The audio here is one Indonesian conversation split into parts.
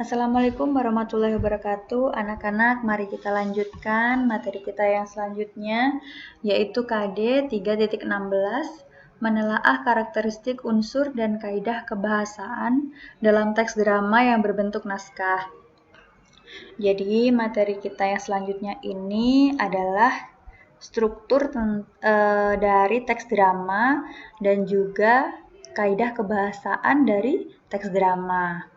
Assalamualaikum warahmatullahi wabarakatuh. Anak-anak, mari kita lanjutkan materi kita yang selanjutnya, yaitu KD 3.16, menelaah karakteristik unsur dan kaidah kebahasaan dalam teks drama yang berbentuk naskah. Jadi, materi kita yang selanjutnya ini adalah struktur dari teks drama dan juga kaidah kebahasaan dari teks drama.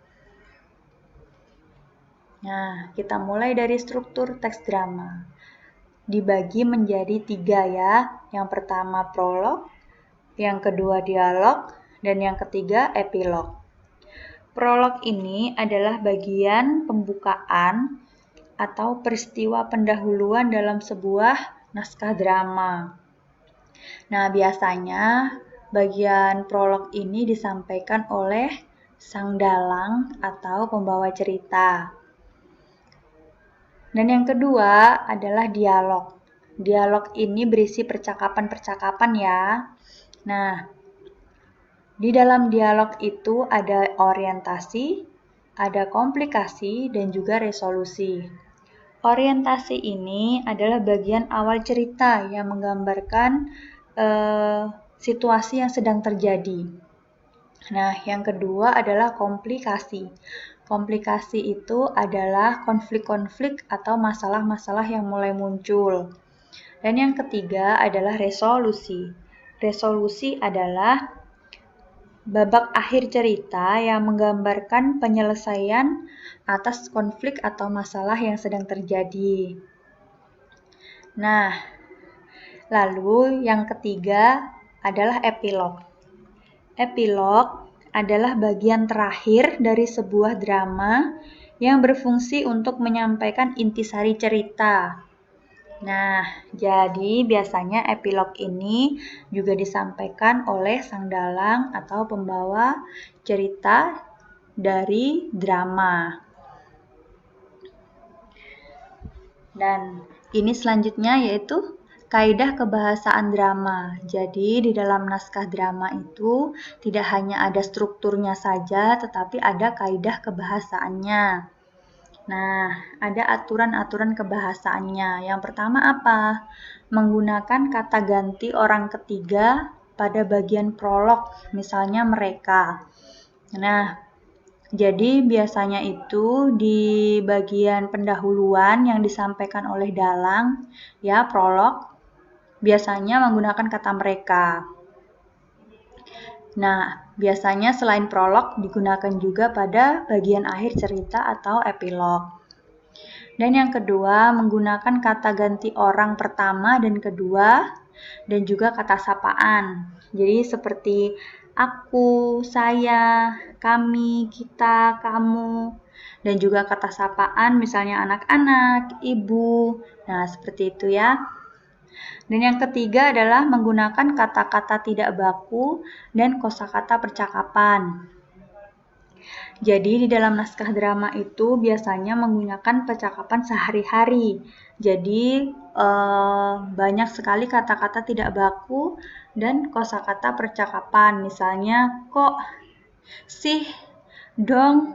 Nah, kita mulai dari struktur teks drama. Dibagi menjadi 3 ya. Yang pertama prolog, yang kedua dialog, dan yang ketiga epilog. Prolog ini adalah bagian pembukaan atau peristiwa pendahuluan dalam sebuah naskah drama. Nah, biasanya bagian prolog ini disampaikan oleh sang dalang atau pembawa cerita. Dan yang kedua adalah dialog. Dialog ini berisi percakapan-percakapan ya. Nah, di dalam dialog itu ada orientasi, ada komplikasi, dan juga resolusi. Orientasi ini adalah bagian awal cerita yang menggambarkan situasi yang sedang terjadi. Nah, yang kedua adalah komplikasi. Komplikasi itu adalah konflik-konflik atau masalah-masalah yang mulai muncul. Dan yang ketiga adalah resolusi. Resolusi adalah babak akhir cerita yang menggambarkan penyelesaian atas konflik atau masalah yang sedang terjadi. Nah, lalu yang ketiga adalah epilog. Epilog adalah bagian terakhir dari sebuah drama yang berfungsi untuk menyampaikan intisari cerita. Nah, jadi biasanya epilog ini juga disampaikan oleh sang dalang atau pembawa cerita dari drama. Dan ini selanjutnya yaitu kaidah kebahasaan drama. Jadi di dalam naskah drama itu tidak hanya ada strukturnya saja, tetapi ada kaidah kebahasaannya. Nah, ada aturan-aturan kebahasaannya. Yang pertama apa? Menggunakan kata ganti orang ketiga pada bagian prolog, misalnya mereka. Nah, jadi biasanya itu di bagian pendahuluan yang disampaikan oleh dalang, ya prolog, biasanya menggunakan kata mereka. Nah, biasanya selain prolog digunakan juga pada bagian akhir cerita atau epilog. Dan yang kedua, menggunakan kata ganti orang pertama dan kedua, dan juga kata sapaan. Jadi seperti aku, saya, kami, kita, kamu, dan juga kata sapaan misalnya anak-anak, ibu. Nah, seperti itu ya. Dan yang ketiga adalah menggunakan kata-kata tidak baku dan kosakata percakapan. Jadi di dalam naskah drama itu biasanya menggunakan percakapan sehari-hari. Jadi banyak sekali kata-kata tidak baku dan kosakata percakapan. Misalnya kok, sih, dong,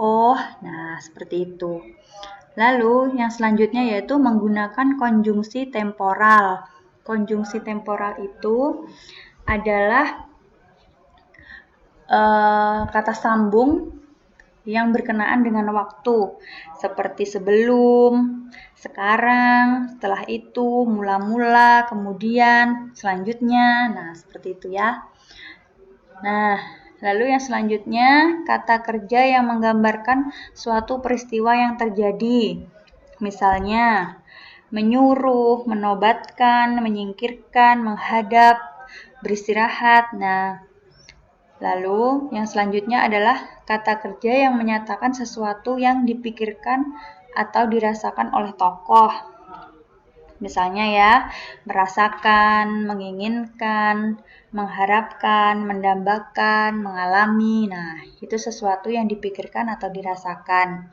oh. Nah, seperti itu. Lalu yang selanjutnya yaitu menggunakan konjungsi temporal. Konjungsi temporal itu adalah kata sambung yang berkenaan dengan waktu, seperti sebelum, sekarang, setelah itu, mula-mula, kemudian, selanjutnya. Nah, seperti itu ya. Nah, lalu yang selanjutnya, kata kerja yang menggambarkan suatu peristiwa yang terjadi. Misalnya, menyuruh, menobatkan, menyingkirkan, menghadap, beristirahat. Nah, lalu yang selanjutnya adalah kata kerja yang menyatakan sesuatu yang dipikirkan atau dirasakan oleh tokoh. Misalnya ya, merasakan, menginginkan, mengharapkan, mendambakan, mengalami. Nah, itu sesuatu yang dipikirkan atau dirasakan.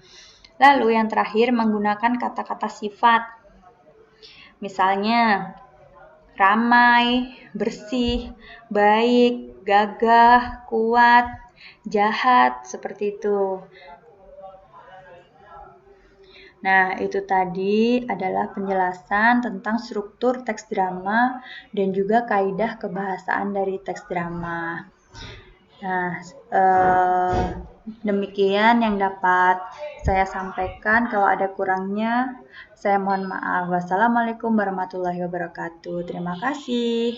Lalu yang terakhir menggunakan kata-kata sifat. Misalnya, ramai, bersih, baik, gagah, kuat, jahat, seperti itu. Nah, itu tadi adalah penjelasan tentang struktur teks drama dan juga kaidah kebahasaan dari teks drama. Nah, demikian yang dapat saya sampaikan. Kalau ada kurangnya, saya mohon maaf. Wassalamualaikum warahmatullahi wabarakatuh. Terima kasih.